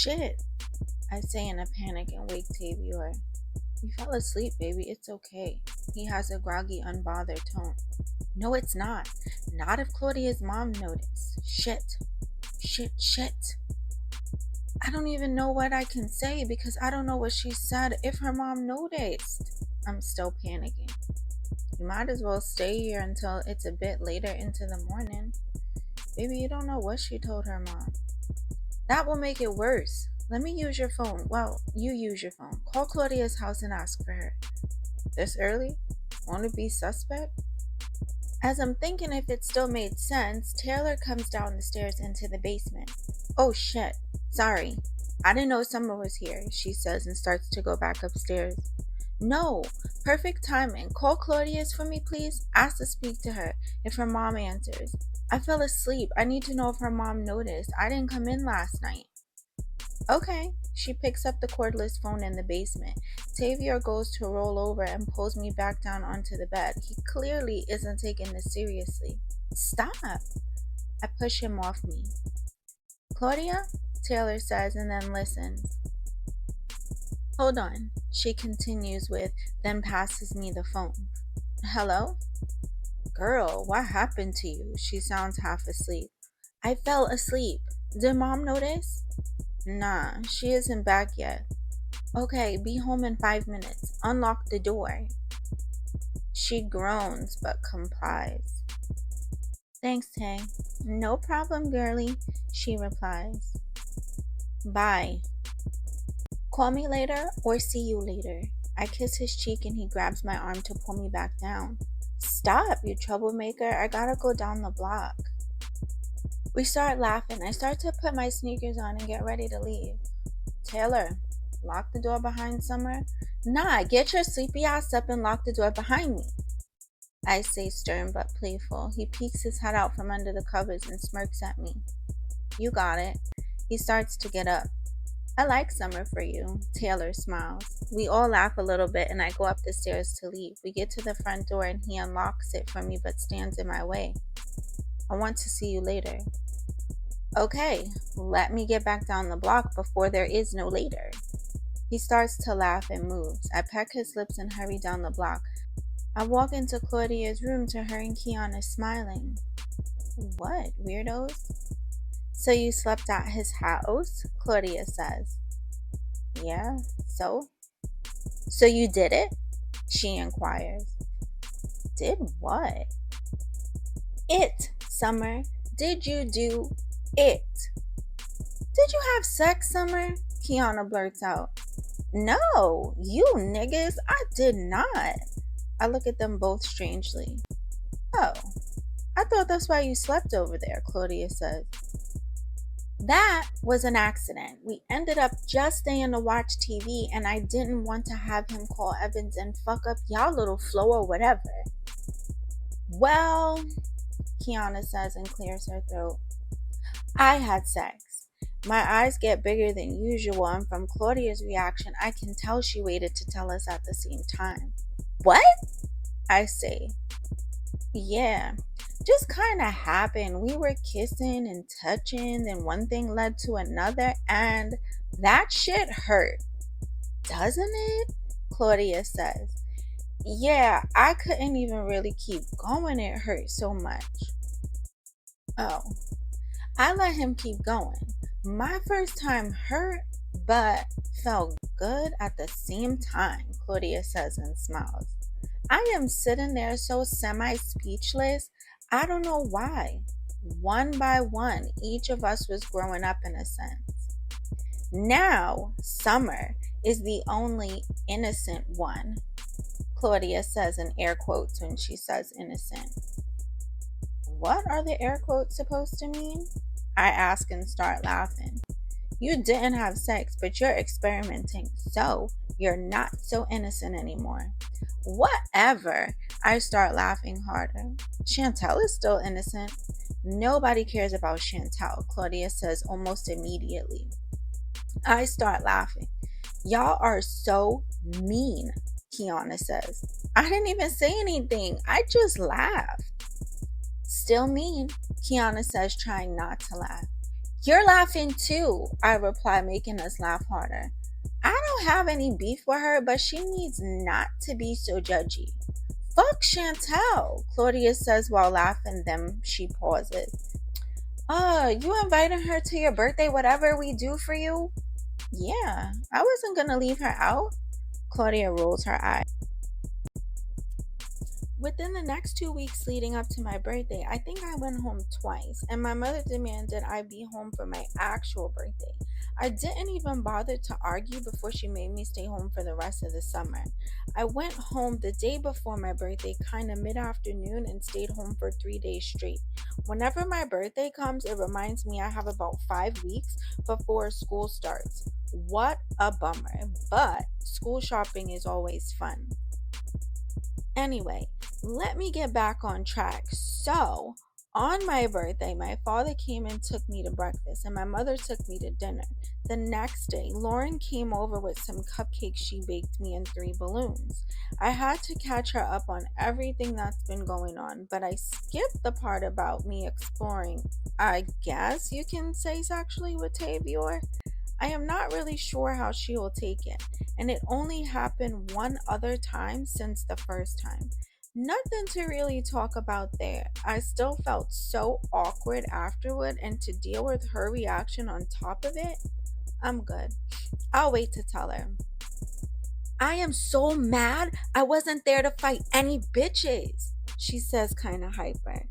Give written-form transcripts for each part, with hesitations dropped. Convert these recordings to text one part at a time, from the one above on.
shit, I say in a panic and wake Tavior. You fell asleep, baby. It's okay. He has a groggy, unbothered tone. No, it's not. Not if Claudia's mom noticed. Shit. Shit, shit. I don't even know what I can say because I don't know what she said if her mom noticed. I'm still panicking. You might as well stay here until it's a bit later into the morning. Baby, you don't know what she told her mom. That will make it worse. Let me use your phone. Well, you use your phone. Call Claudia's house and ask for her. This early? Won't it be suspect? As I'm thinking if it still made sense, Taylor comes down the stairs into the basement. Oh shit. Sorry. I didn't know Summer was here, she says and starts to go back upstairs. No. Perfect timing. Call Claudia's for me, please. Ask to speak to her if her mom answers. I fell asleep. I need to know if her mom noticed. I didn't come in last night. Okay. She picks up the cordless phone in the basement. Tavior goes to roll over and pulls me back down onto the bed. He clearly isn't taking this seriously. Stop. I push him off me. Claudia? Taylor says and then listens. Hold on. She continues with, then passes me the phone. Hello? Girl, what happened to you? She sounds half asleep. I fell asleep. Did Mom notice? Nah, she isn't back yet. Okay, be home in 5 minutes. Unlock the door. She groans but complies. Thanks, Tay. No problem, girlie, she replies. Bye. Call me later or see you later. I kiss his cheek and he grabs my arm to pull me back down. Stop, you troublemaker. I gotta go down the block. We start laughing. I start to put my sneakers on and get ready to leave. Taylor, lock the door behind Summer? Nah, get your sleepy ass up and lock the door behind me. I say stern but playful. He peeks his head out from under the covers and smirks at me. You got it. He starts to get up. I like Summer for you. Taylor smiles. We all laugh a little bit and I go up the stairs to leave. We get to the front door and he unlocks it for me but stands in my way. I want to see you later. Okay, let me get back down the block before there is no later. He starts to laugh and moves. I peck his lips and hurry down the block. I walk into Claudia's room to her and Kiana smiling. What, weirdos? So you slept at his house? Claudia says. Yeah, so? So you did it? She inquires. Did what? It, Summer. Did you do it? Did you have sex, Summer? Kiana blurts out. No, you niggas, I did not. I look at them both strangely. Oh, I thought that's why you slept over there, Claudia says. That was an accident. We ended up just staying to watch TV and I didn't want to have him call Evans and fuck up y'all little flow or whatever. Well, Kiana says and clears her throat. I had sex. My eyes get bigger than usual and from Claudia's reaction I can tell she waited to tell us at the same time. What? I say. Yeah. Just kind of happened. We were kissing and touching, then one thing led to another, and that shit hurt. Doesn't it? Claudia says. Yeah, I couldn't even really keep going. It hurt so much. Oh, I let him keep going. My first time hurt, but felt good at the same time, Claudia says and smiles. I am sitting there so semi-speechless. I don't know why. One by one, each of us was growing up in a sense. Now, Summer is the only innocent one, Claudia says in air quotes when she says innocent. What are the air quotes supposed to mean? I ask and start laughing. You didn't have sex, but you're experimenting, so you're not so innocent anymore. Whatever. I start laughing harder. Chantel is still innocent. Nobody cares about Chantel, Claudia says almost immediately. I start laughing. Y'all are so mean, Kiana says. I didn't even say anything. I just laughed. Still mean, Kiana says, trying not to laugh. You're laughing too, I reply, making us laugh harder. I don't have any beef with her, but she needs not to be so judgy. Fuck Chantel, Claudia says while laughing, then she pauses. You inviting her to your birthday, whatever we do for you? Yeah, I wasn't gonna leave her out. Claudia rolls her eyes. Within the next 2 weeks leading up to my birthday, I think I went home twice, and my mother demanded I be home for my actual birthday. I didn't even bother to argue before she made me stay home for the rest of the summer. I went home the day before my birthday, kind of mid afternoon, and stayed home for 3 days straight. Whenever my birthday comes, it reminds me I have about 5 weeks before school starts. What a bummer, but school shopping is always fun. Anyway, let me get back on track. So, on my birthday, my father came and took me to breakfast, and my mother took me to dinner. The next day, Lauren came over with some cupcakes she baked me and 3 balloons. I had to catch her up on everything that's been going on, but I skipped the part about me exploring, I guess you can say, sexually with Tavior. I am not really sure how she will take it, and it only happened one other time since the first time. Nothing to really talk about there. I still felt so awkward afterward, and to deal with her reaction on top of it, I'm good. I'll wait to tell her. I am so mad I wasn't there to fight any bitches, she says, kind of hyper.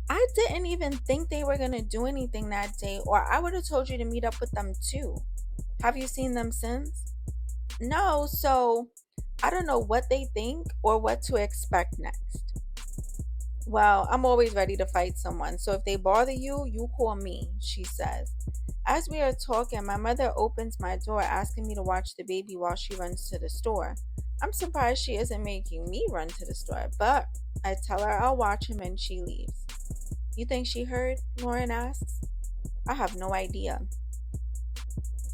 I didn't even think they were gonna do anything that day, or I would have told you to meet up with them too. Have you seen them since? No, so I don't know what they think or what to expect next. Well, I'm always ready to fight someone, so if they bother you, you call me, she says. As we are talking, my mother opens my door asking me to watch the baby while she runs to the store. I'm surprised she isn't making me run to the store, but I tell her I'll watch him and she leaves. You think she heard? Lauren asks. I have no idea.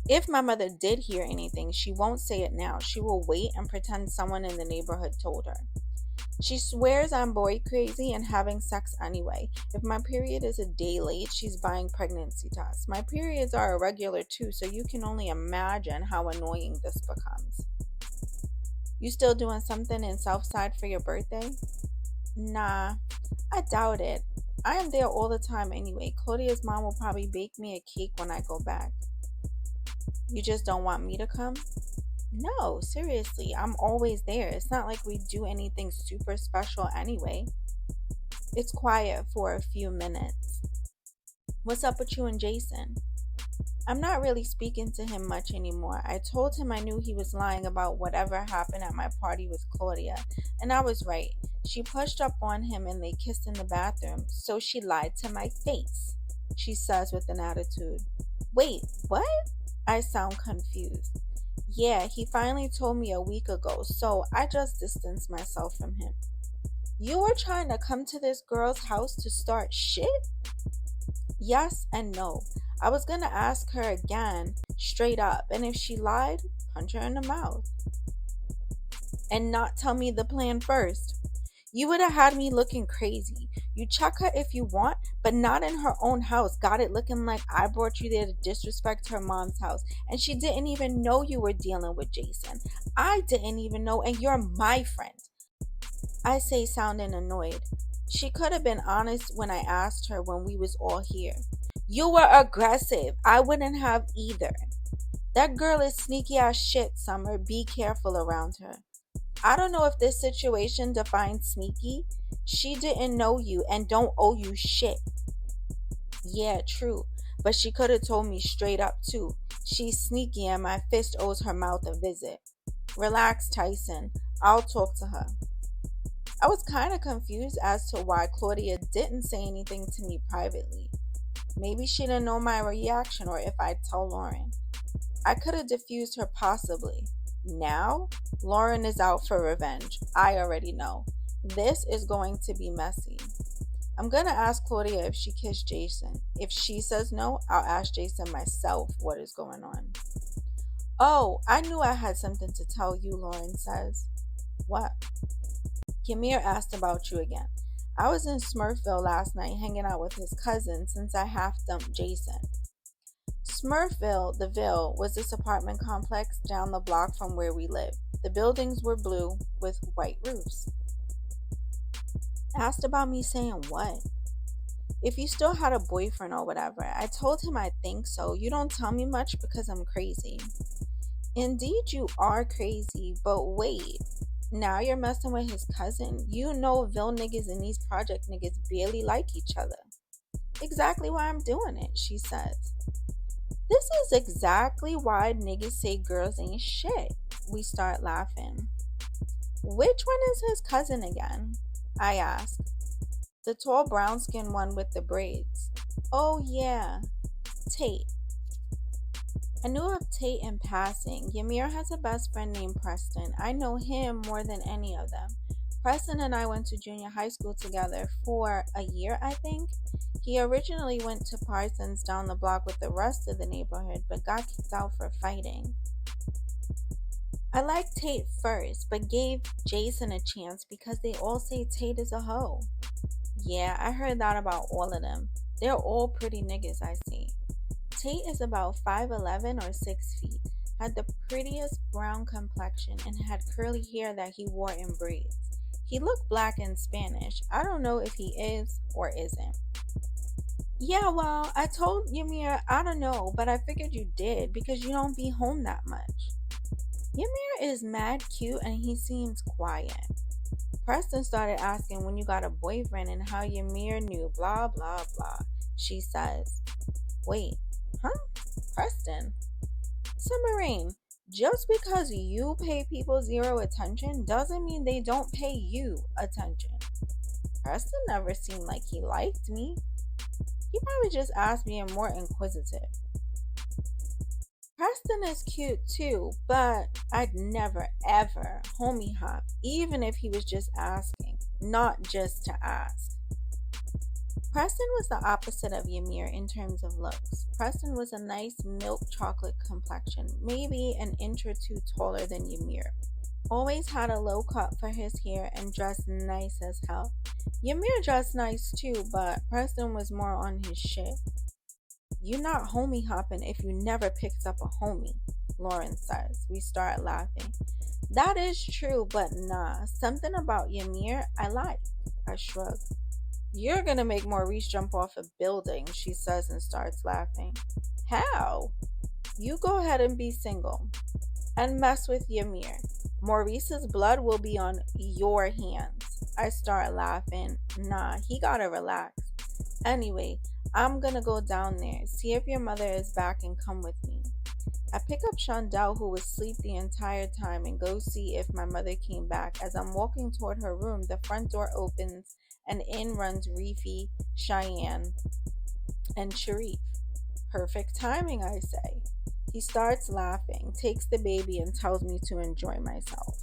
If my mother did hear anything, she won't say it now. She will wait and pretend someone in the neighborhood told her. She swears I'm boy crazy and having sex anyway. If my period is a day late, she's buying pregnancy tests. My periods are irregular too, so you can only imagine how annoying this becomes. You still doing something in Southside for your birthday? Nah, I doubt it. I am there all the time anyway. Claudia's mom will probably bake me a cake when I go back. You just don't want me to come? No, seriously, I'm always there. It's not like we do anything super special anyway. It's quiet for a few minutes. What's up with you and Jason? I'm not really speaking to him much anymore. I told him I knew he was lying about whatever happened at my party with Claudia, and I was right. She pushed up on him and they kissed in the bathroom, so she lied to my face, she says with an attitude. Wait, what? I sound confused. Yeah, he finally told me a week ago, so I just distanced myself from him. You were trying to come to this girl's house to start shit? Yes and no. I was gonna ask her again, straight up, and if she lied, punch her in the mouth. And not tell me the plan first. You would have had me looking crazy. You check her if you want, but not in her own house. Got it looking like I brought you there to disrespect her mom's house. And she didn't even know you were dealing with Jason. I didn't even know, and you're my friend. I say, sounding annoyed. She could have been honest when I asked her when we was all here. You were aggressive. I wouldn't have either. That girl is sneaky as shit, Summer. Be careful around her. I don't know if this situation defines sneaky. She didn't know you and don't owe you shit. Yeah, true. But she could have told me straight up too. She's sneaky and my fist owes her mouth a visit. Relax, Tyson. I'll talk to her. I was kind of confused as to why Claudia didn't say anything to me privately. Maybe she didn't know my reaction or if I'd tell Lauren. I could have diffused her possibly. Now, Lauren is out for revenge. I already know. This is going to be messy. I'm going to ask Claudia if she kissed Jason. If she says no, I'll ask Jason myself what is going on. Oh, I knew I had something to tell you, Lauren says. What? Yamir asked about you again. I was in Smurfville last night hanging out with his cousin since I half dumped Jason. Smurfville, the Ville, was this apartment complex down the block from where we lived. The buildings were blue with white roofs. Asked about me saying what? If you still had a boyfriend or whatever. I told him I think so. You don't tell me much because I'm crazy. Indeed, you are crazy, but wait. Now you're messing with his cousin. You know, Ville niggas and these project niggas barely like each other. Exactly why I'm doing it, she says. This is exactly why niggas say girls ain't shit. We start laughing. Which one is his cousin again? I ask. The tall brown skinned one with the braids. Oh, yeah, Tate. I knew of Tate in passing. Ymir has a best friend named Preston. I know him more than any of them. Preston and I went to junior high school together for a year, I think. He originally went to Parsons down the block with the rest of the neighborhood, but got kicked out for fighting. I liked Tate first, but gave Jason a chance because they all say Tate is a hoe. Yeah, I heard that about all of them. They're all pretty niggas, I see. Tate is about 5'11" or 6 feet, had the prettiest brown complexion, and had curly hair that he wore in braids. He looked black and Spanish. I don't know if he is or isn't. Yeah, well, I told Ymir I don't know, but I figured you did because you don't be home that much. Ymir is mad cute and he seems quiet. Preston started asking when you got a boyfriend and how Ymir knew, blah, blah, blah. She says, wait, huh? Preston? Rayne, just because you pay people zero attention doesn't mean they don't pay you attention. Preston never seemed like he liked me. He probably just asked being more inquisitive. Preston is cute too, but I'd never ever homie hop, even if he was just asking, not just to ask. Preston was the opposite of Ymir in terms of looks. Preston was a nice milk chocolate complexion, maybe an inch or two taller than Ymir. Always had a low cut for his hair and dressed nice as hell. Ymir dressed nice too, but Preston was more on his shit. You not homie hopping if you never picked up a homie, Lauren says. We start laughing. That is true, but nah, something about Ymir I like. I shrug. You're gonna make Maurice jump off a building, she says and starts laughing. How? You go ahead and be single. And mess with Ymir. Maurice's blood will be on your hands. I start laughing. Nah, he gotta relax. Anyway, I'm gonna go down there, see if your mother is back and come with me. I pick up Chandel, who was asleep the entire time, and go see if my mother came back. As I'm walking toward her room, the front door opens and in runs Reefy, Cheyenne, and Sharif. Perfect timing, I say. He starts laughing, takes the baby, and tells me to enjoy myself.